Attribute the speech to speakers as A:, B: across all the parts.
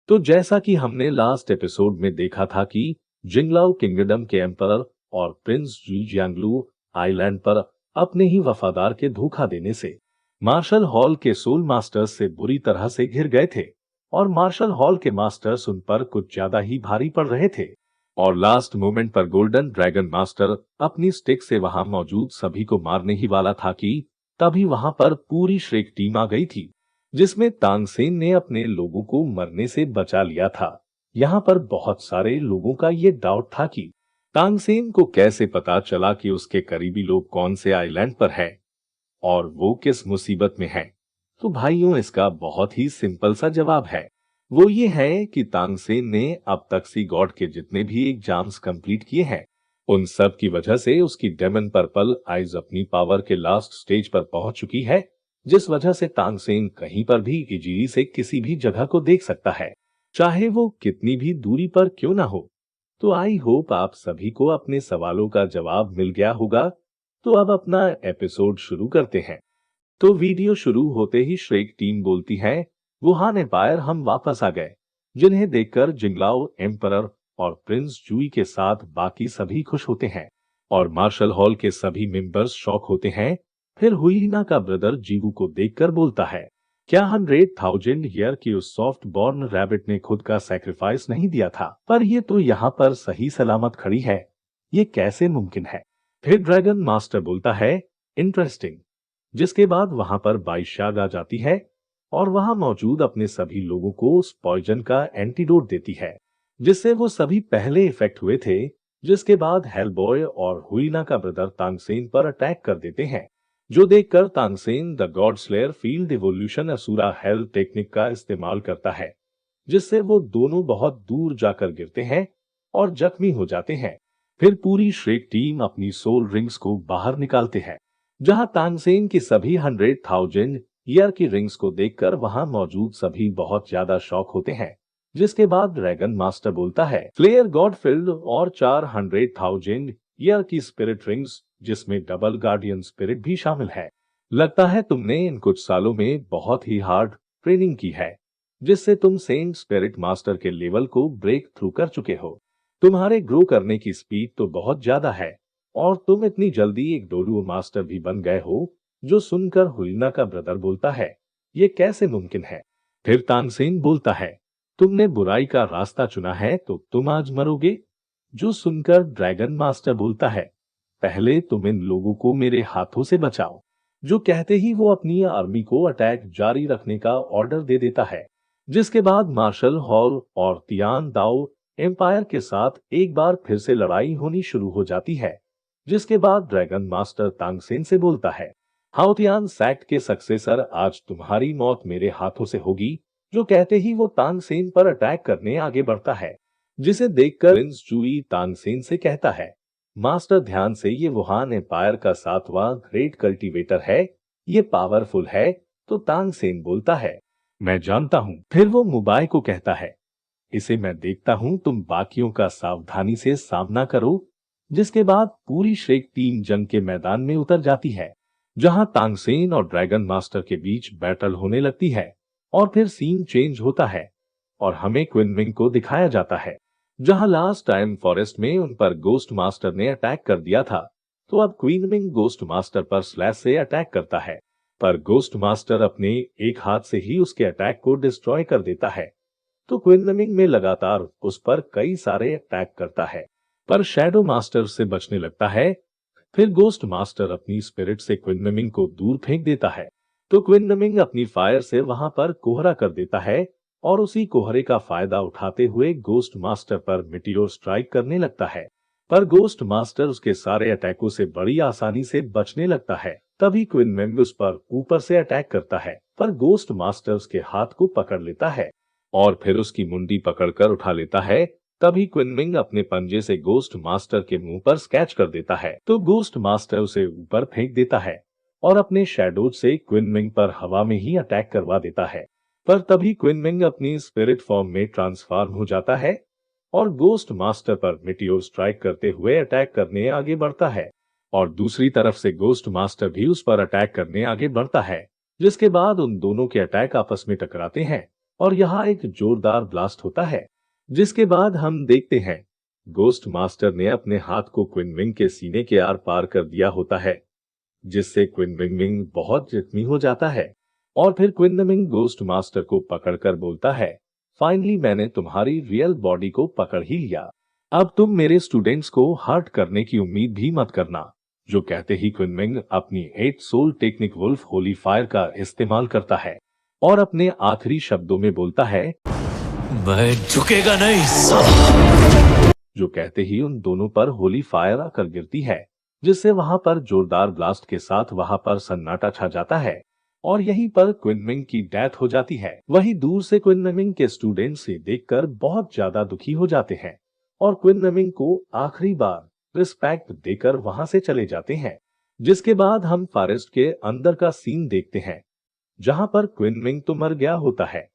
A: तो जैसा कि हमने लास्ट एपिसोड में देखा था कि जिंगलाओ किंगडम के एम्परर और प्रिंस जी जियांगलू आइलैंड पर अपने ही वफादार के धोखा देने से मार्शल हॉल के सोल मास्टर्स से बुरी तरह से घिर गए थे और मार्शल हॉल के मास्टर्स उन पर कुछ ज्यादा ही भारी पड़ रहे थे। और लास्ट मोमेंट पर गोल्डन ड्रैगन मास्टर अपनी स्टिक से वहां मौजूद सभी को मारने ही वाला था कि तभी वहां पर पूरी श्रेक टीम आ गई थी, जिसमें तानसेन ने अपने लोगों को मरने से बचा लिया था। यहाँ पर बहुत सारे लोगों का ये डाउट था कि तानसेन को कैसे पता चला कि उसके करीबी लोग कौन से आइलैंड पर है और वो किस मुसीबत में है। तो भाइयों, इसका बहुत ही सिंपल सा जवाब है। वो ये है कि तानसेन ने अब तक सी गॉड के जितने भी एग्जाम्स कंप्लीट किए हैं, उन सब की वजह से उसकी डेमन पर्पल आइज अपनी पावर के लास्ट स्टेज पर पहुंच चुकी है, जिस वजह से तानसेन कहीं पर भी इजीली से किसी भी जगह को देख सकता है, चाहे वो कितनी भी दूरी पर क्यों ना हो। तो आई होप आप सभी को अपने सवालों का जवाब मिल गया होगा। तो अब अपना एपिसोड शुरू करते हैं। तो वीडियो शुरू होते ही श्रेक टीम बोलती है, वुहान एम्पायर हम वापस आ गए, जिन्हें देखकर जिंगलाओ एम्परर और प्रिंस जूई के साथ बाकी सभी खुश होते हैं और मार्शल हॉल के सभी मेंबर्स शॉक होते हैं। फिर हुईना का ब्रदर जीवू को देखकर बोलता है, क्या 100,000 ईयर की उस सॉफ्ट बॉर्न रैबिट ने खुद का सैक्रिफाइस नहीं दिया था, पर ये तो यहाँ पर सही सलामत खड़ी है, ये कैसे मुमकिन है। फिर ड्रैगन मास्टर बोलता है, इंटरेस्टिंग। जिसके बाद वहां पर बाईशाग आ जाती है और वहां मौजूद अपने सभी लोगों को उस पॉइजन का एंटीडोट देती है, जिससे वो सभी पहले इफेक्ट हुए थे। जिसके बाद हेलबॉय और हुईना का ब्रदर तांगसेन पर अटैक कर देते हैं, जो देखकर Tang San the god slayer field evolution asura hell technique का इस्तेमाल करता है, जिससे वो दोनों बहुत दूर जाकर गिरते हैं और जख्मी हो जाते हैं। फिर पूरी श्रेक टीम अपनी सोल रिंग्स को बाहर निकालते हैं, जहां तानसेन की सभी 100,000 ईयर की रिंग्स को देखकर वहां मौजूद सभी बहुत ज्यादा शॉक होते हैं। जिसके बाद ड्रैगन मास्टर बोलता है, फ्लेयर गॉडफील्ड और 400,000 ईयर की स्पिरिट रिंग्स, जिसमें डबल गार्डियन स्पिरिट भी शामिल है। लगता है तुमने इन कुछ सालों में बहुत ही हार्ड ट्रेनिंग की है, जिससे तुम सेंट स्पिरिट मास्टर के लेवल को ब्रेक थ्रू कर चुके हो। तुम्हारे ग्रो करने की स्पीड तो बहुत ज्यादा है और तुम इतनी जल्दी एक डोलुओ मास्टर भी बन गए हो। जो सुनकर हुईना का ब्रदर बोलता है, ये कैसे मुमकिन है। फिर तानसेन बोलता है, तुमने बुराई का रास्ता चुना है तो तुम आज मरोगे। जो सुनकर ड्रैगन मास्टर बोलता है, पहले तुम इन लोगों को मेरे हाथों से बचाओ। जो कहते ही वो अपनी आर्मी को अटैक जारी रखने का ऑर्डर दे देता है। जिसके बाद मार्शल हॉल और तियान दाओ एम्पायर के साथ एक बार फिर से लड़ाई होनी शुरू हो जाती है। जिसके बाद ड्रैगन मास्टर तांगसेन से बोलता है, हाउतियान सैक्ट के सक्सेसर, आज तुम्हारी मौत मेरे हाथों से होगी। जो कहते ही वो तांगसेन पर अटैक करने आगे बढ़ता है, जिसे देखकर प्रिंस जूई तांगसेन से कहता है, मास्टर ध्यान से, ये वुहान एम्पायर का 7वां ग्रेट कल्टीवेटर है, ये पावरफुल है। तो तांगसेन बोलता है, मैं जानता हूँ। फिर वो मुबाई को कहता है, इसे मैं देखता हूँ, तुम बाकियों का सावधानी से सामना करो। जिसके बाद पूरी श्रेक टीम जंग के मैदान में उतर जाती है, जहां तांगसेन और ड्रैगन मास्टर के बीच बैटल होने लगती है। और फिर सीन चेंज होता है और हमें क्विनमिंग को दिखाया जाता है, जहां लास्ट टाइम फॉरेस्ट में उन पर गोस्ट मास्टर ने अटैक कर दिया था। तो अब क्विनमिंग गोस्ट मास्टर पर स्लैश से अटैक करता है, पर गोस्ट मास्टर अपने एक हाथ से ही उसके अटैक को डिस्ट्रॉय कर देता है। तो क्विनमिंग में लगातार उस पर कई सारे अटैक करता है, पर शैडो मास्टर से बचने लगता है। फिर गोस्ट मास्टर अपनी स्पिरिट से क्विनमिंग को दूर फेंक देता है, तो क्विनमिंग अपनी फायर से वहां पर कोहरा कर देता है और उसी कोहरे का फायदा उठाते हुए गोस्ट मास्टर पर मिटियोर स्ट्राइक करने लगता है। पर गोस्ट मास्टर उसके सारे अटैकों से बड़ी आसानी से बचने लगता है। तभी क्विनमिंग उस पर ऊपर से अटैक करता है, पर गोस्ट मास्टर उसके हाथ को पकड़ लेता है और फिर उसकी मुंडी पकड़कर उठा लेता है। तभी क्विनमिंग अपने पंजे से गोस्ट मास्टर के मुंह पर स्केच कर देता है, तो गोस्ट मास्टर उसे ऊपर फेंक देता है और अपने शैडोज से क्विनमिंग पर हवा में ही अटैक करवा देता है। पर तभी क्विनमिंग अपनी स्पिरिट फॉर्म में ट्रांसफॉर्म हो जाता है और गोस्ट मास्टर पर मिटियोर स्ट्राइक करते हुए अटैक करने आगे बढ़ता है। और दूसरी तरफ से गोस्ट मास्टर भी उस पर अटैक करने आगे बढ़ता है, जिसके बाद उन दोनों के अटैक आपस में टकराते हैं और यहाँ एक जोरदार ब्लास्ट होता है, जिसके बाद हम देखते हैं गोस्ट मास्टर ने अपने हाथ को क्विन विंग के सीने के आर पार कर दिया होता है, जिससे क्विन विंग बहुत जख्मी हो जाता है। और फिर क्विन विंग गोस्ट मास्टर को पकड़कर बोलता है, फाइनली मैंने तुम्हारी रियल बॉडी को पकड़ ही लिया, अब तुम मेरे स्टूडेंट्स को हर्ट करने की उम्मीद भी मत करना। जो कहते ही क्विन विंग अपनी 8 soul technique wolf holy fire का इस्तेमाल करता है और अपने आखिरी शब्दों में बोलता है,
B: मैं झुकेगा नहीं साला।
A: जो कहते ही उन दोनों पर होली फायर आकर गिरती है, जिससे वहां पर जोरदार ब्लास्ट के साथ वहां पर सन्नाटा छा जाता है और यहीं पर क्विन विंग की डेथ हो जाती है। वहीं दूर से क्विन विंग के स्टूडेंट्स से देखकर बहुत ज्यादा दुखी हो जाते हैं और क्विन विंग को आखिरी बार रिस्पेक्ट देकर वहां से चले जाते हैं। जिसके बाद हम फॉरेस्ट के अंदर का सीन देखते हैं, जहां पर क्विन विंग तो मर गया होता है,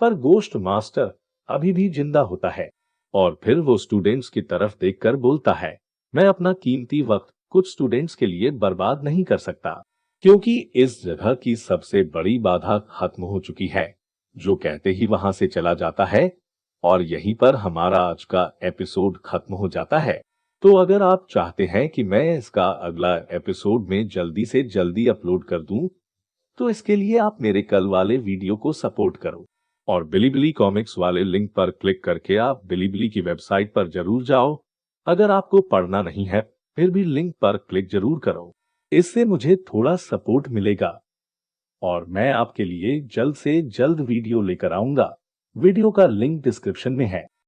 A: पर गोस्ट मास्टर अभी भी जिंदा होता है और फिर वो स्टूडेंट्स की तरफ देखकर बोलता है, मैं अपना कीमती वक्त कुछ स्टूडेंट्स के लिए बर्बाद नहीं कर सकता, क्योंकि इस जगह की सबसे बड़ी बाधा खत्म हो चुकी है। जो कहते ही वहां से चला जाता है और यहीं पर हमारा आज का एपिसोड खत्म हो जाता है। तो अगर आप चाहते हैं कि मैं इसका अगला एपिसोड में जल्दी से जल्दी अपलोड कर दूं, तो इसके लिए आप मेरे कल वाले वीडियो को सपोर्ट करो और बिलीबिली कॉमिक्स वाले लिंक पर क्लिक करके आप बिलीबिली की वेबसाइट पर जरूर जाओ। अगर आपको पढ़ना नहीं है फिर भी लिंक पर क्लिक जरूर करो, इससे मुझे थोड़ा सपोर्ट मिलेगा और मैं आपके लिए जल्द से जल्द वीडियो लेकर आऊंगा। वीडियो का लिंक डिस्क्रिप्शन में है।